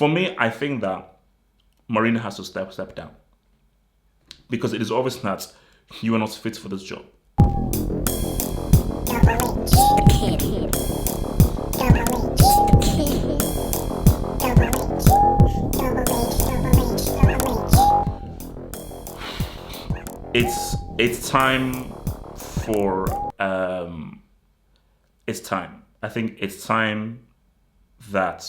For me, I think that Marina has to step down because it is obvious that you are not fit for this job. It's time for it's time. I think it's time that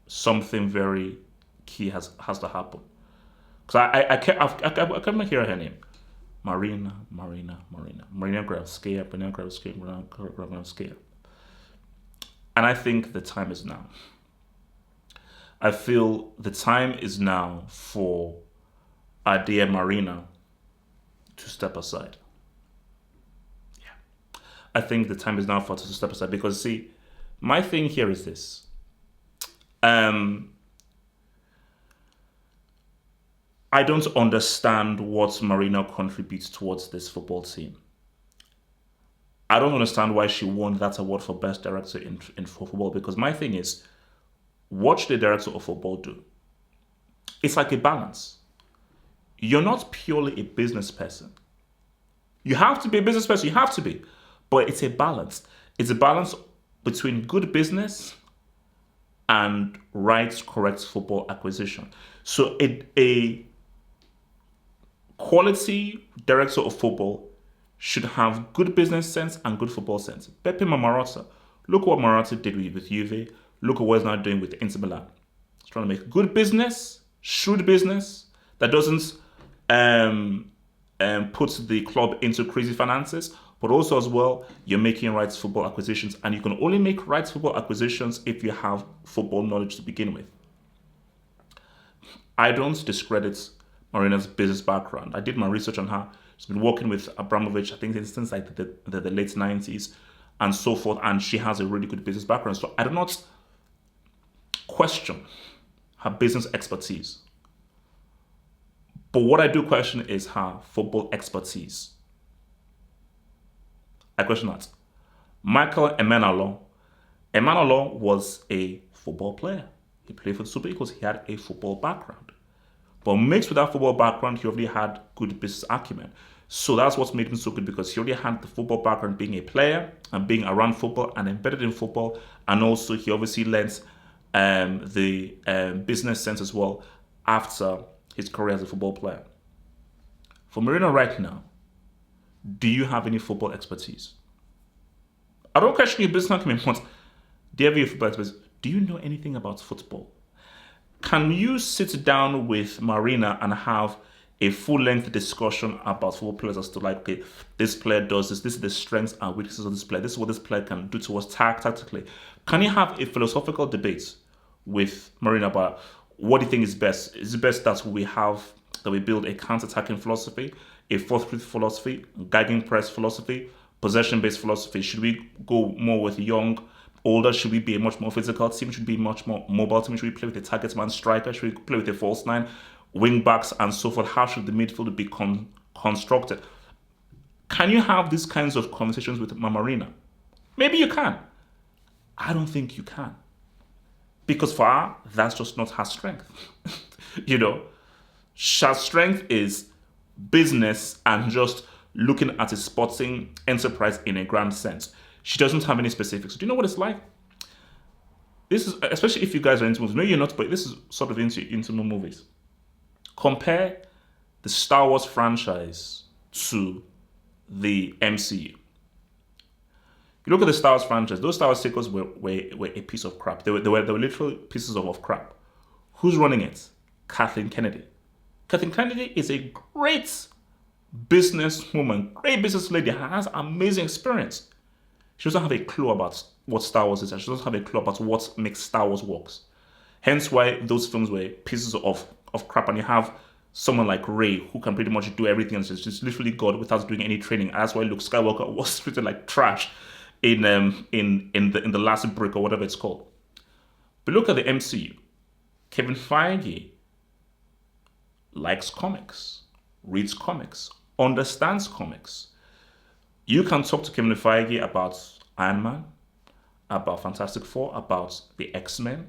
something very key has to happen. Because I can't hear her name. Marina Gravskaya. And I think the time is now. I feel the time is now for our dear Marina to step aside. Yeah. I think the time is now for her to step aside because, see, my thing here is this. I don't understand what Marina contributes towards this football team. I don't understand why she won that award for best director in football because my thing is, what should the director of football do? It's like a balance. You're not purely a business person. You have to be a business person, you have to be. But it's a balance. It's a balance between good business and right, correct football acquisition. So a quality director of football should have good business sense and good football sense. Pepe Marotta, look what Marotta did with Juve. Look at what he's now doing with Inter Milan. He's trying to make good business, shrewd business that doesn't put the club into crazy finances, but also as well, you're making right football acquisitions, and you can only make right football acquisitions if you have football knowledge to begin with. I don't discredit Marina's business background. I did my research on her. She's been working with Abramovich, I think, since like the late 90s and so forth, and she has a really good business background. So I do not question her business expertise. But what I do question is her football expertise. I question that. Michael Emenalo was a football player. He played for the Super Eagles. He had a football background. But mixed with that football background, he already had good business acumen. So that's what's made him so good, because he already had the football background, being a player and being around football and embedded in football. And also he obviously learnt the business sense as well after his career as a football player. For Marina right now, do you have any football expertise? I don't question your business acumen, but do you have any football expertise? Do you know anything about football? Can you sit down with Marina and have a full-length discussion about football players as to like, okay, this player does this is the strengths and weaknesses of this player, this is what this player can do to us tactically? Can you have a philosophical debate with Marina about what do you think is best? Is it best that we build a counter-attacking philosophy, a 4-3 philosophy, gegenpress philosophy, possession-based philosophy? Should we go more with young, older? Should we be a much more physical team? Should we be much more mobile team? Should we play with a target man striker? Should we play with a false nine, wing backs, and so forth? How should the midfield be constructed? Can you have these kinds of conversations with Marina? Maybe you can. I don't think you can. Because for her, that's just not her strength. Her strength is business and just looking at a sporting enterprise in a grand sense. She doesn't have any specifics. Do you know what it's like? This is, especially if you guys are into movies. Maybe you're not, but this is sort of into movies. Compare the Star Wars franchise to the MCU. You look at the Star Wars franchise, those Star Wars sequels were a piece of crap. They were literal pieces of crap. Who's running it? Kathleen Kennedy. Kathleen Kennedy is a great businesswoman, great business lady, has amazing experience. She doesn't have a clue about what Star Wars is, and she doesn't have a clue about what makes Star Wars works. Hence why those films were pieces of crap, and you have someone like Rey who can pretty much do everything, and she's literally God without doing any training. And that's why Luke Skywalker was treated like trash in the last break or whatever it's called. But look at the MCU. Kevin Feige likes comics, reads comics, understands comics. You can talk to Kevin Feige about Iron Man, about Fantastic Four, about the X-Men,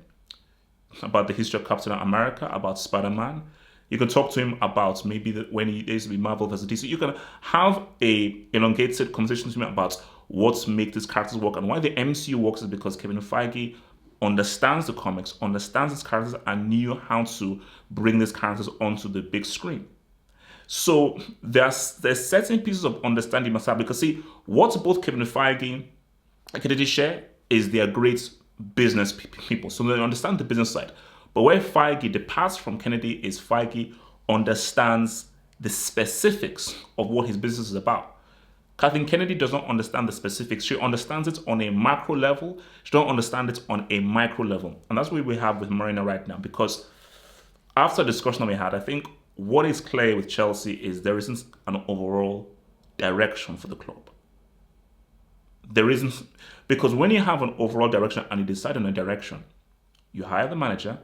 about the history of Captain America, about Spider-Man. You can talk to him about maybe when he used to be Marvel versus DC. You can have a elongated conversation with him about what makes these characters work, and why the MCU works is because Kevin Feige understands the comics, understands these characters, and knew how to bring these characters onto the big screen. So there's certain pieces of understanding must have, because see, what both Kevin Feige and Kennedy share is they are great business people. So they understand the business side. But where Feige departs from Kennedy is Feige understands the specifics of what his business is about. Kathleen Kennedy does not understand the specifics. She understands it on a macro level. She don't understand it on a micro level. And that's what we have with Marina right now. Because after the discussion that we had, I think what is clear with Chelsea is there isn't an overall direction for the club. There isn't, because when you have an overall direction and you decide on a direction, you hire the manager,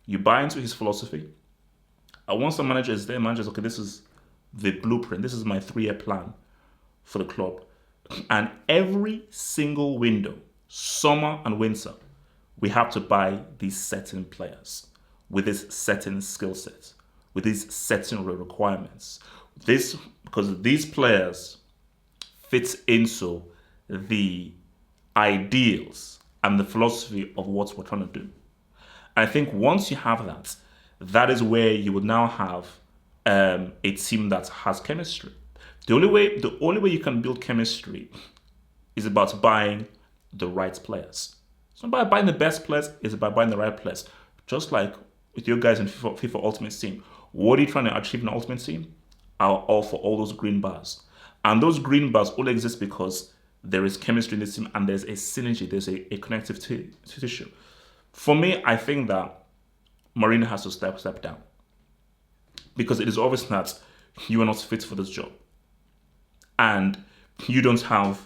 you buy into his philosophy, and once the manager is there, manager is, okay, this is the blueprint, this is my 3-year plan for the club. And every single window, summer and winter, we have to buy these certain players with this certain skill set, with these certain requirements. This, because these players fit into the ideals and the philosophy of what we're trying to do. I think once you have that, that is where you would now have a team that has chemistry. The only way you can build chemistry is about buying the right players. It's not about buying the best players, it's about buying the right players. Just like with your guys in FIFA Ultimate Team. What are you trying to achieve in the Ultimate Team? I'll offer all those green bars. And those green bars only exist because there is chemistry in this team and there's a synergy, there's a connective tissue. For me, I think that Marina has to step down. Because it is obvious that you are not fit for this job. And you don't have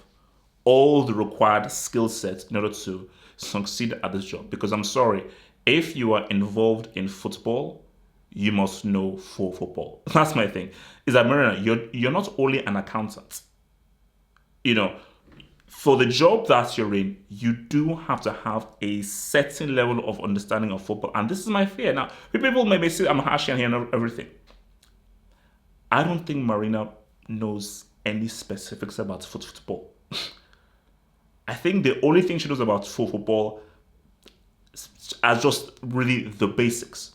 all the required skill sets in order to succeed at this job. Because I'm sorry, if you are involved in football, you must know full football. That's my thing. Is that Marina, you're not only an accountant. You know, for the job that you're in, you do have to have a certain level of understanding of football. And this is my fear. Now, people may say I'm harsh and hearing everything. I don't think Marina knows any specifics about football. I think the only thing she knows about football is just really the basics.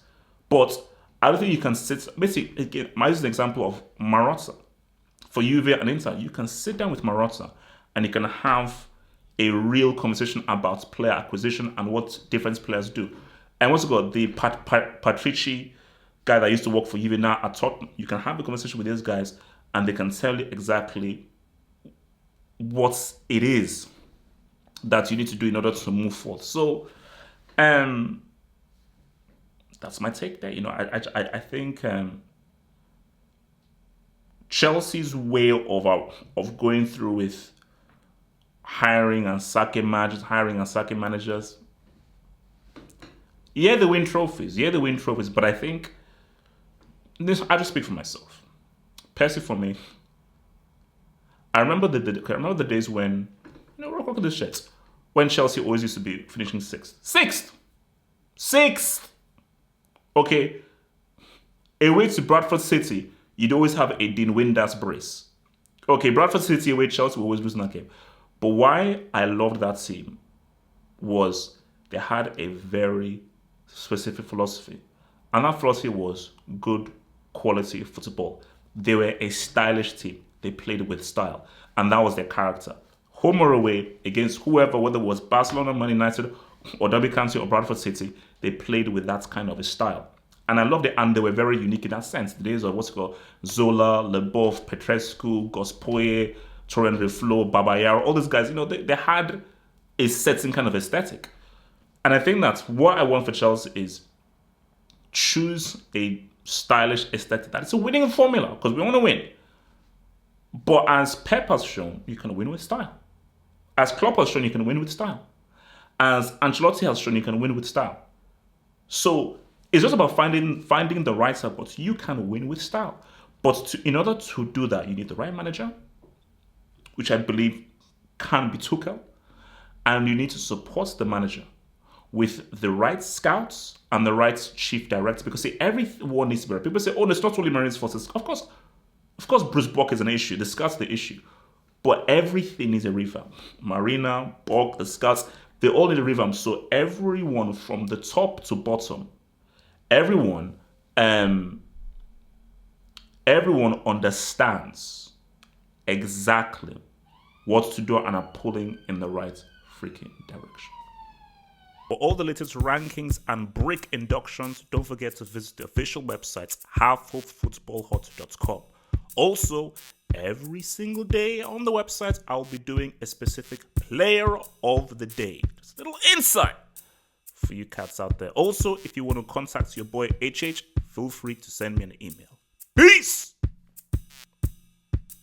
But I don't think you can sit, basically, again, I use an example of Marotta. For Juve and Inter, you can sit down with Marotta and you can have a real conversation about player acquisition and what different players do. And once you got the Patrici guy that used to work for Juve now at Tottenham, you can have a conversation with these guys and they can tell you exactly what it is that you need to do in order to move forward. So, that's my take there. You know, I think Chelsea's way of going through with hiring and sacking managers. Yeah, they win trophies. But I think I just speak for myself. Personally, for me, I remember the days when, you know, look at this shit. When Chelsea always used to be finishing sixth. Okay, away to Bradford City, you'd always have a Dean Windass brace. Okay, Bradford City away, Chelsea were always losing that game. But why I loved that team was they had a very specific philosophy. And that philosophy was good quality football. They were a stylish team. They played with style. And that was their character. Home or away, against whoever, whether it was Barcelona, Man United, or Derby County or Bradford City, they played with that kind of a style. And I loved it, and they were very unique in that sense. The days of what's called Zola, Leboeuf, Petrescu, Gospoye, Torrent Reflo, Babayaro, all these guys, you know, they had a certain kind of aesthetic. And I think that what I want for Chelsea is choose a stylish aesthetic. That it's a winning formula, because we want to win. But as Pep has shown, you can win with style. As Klopp has shown, you can win with style. As Ancelotti has shown, you can win with style. So it's just about finding the right style, but you can win with style. But in order to do that, you need the right manager, which I believe can be Tuchel. And you need to support the manager with the right scouts and the right chief director, because see, everyone needs to be right. People say, oh, it's not only Marina's fault. Of course, Bruce Bock is an issue. The scouts are the issue. But everything needs a revamp. Marina, Bock, the scouts, they all need a revamp. So everyone from the top to bottom, everyone understands exactly what to do and are pulling in the right freaking direction. For all the latest rankings and break inductions, don't forget to visit the official website, halfhopefootballhut.com. Also, every single day on the website, I'll be doing a specific player of the day. Just a little insight for you cats out there. Also, if you want to contact your boy HH, feel free to send me an email. Peace!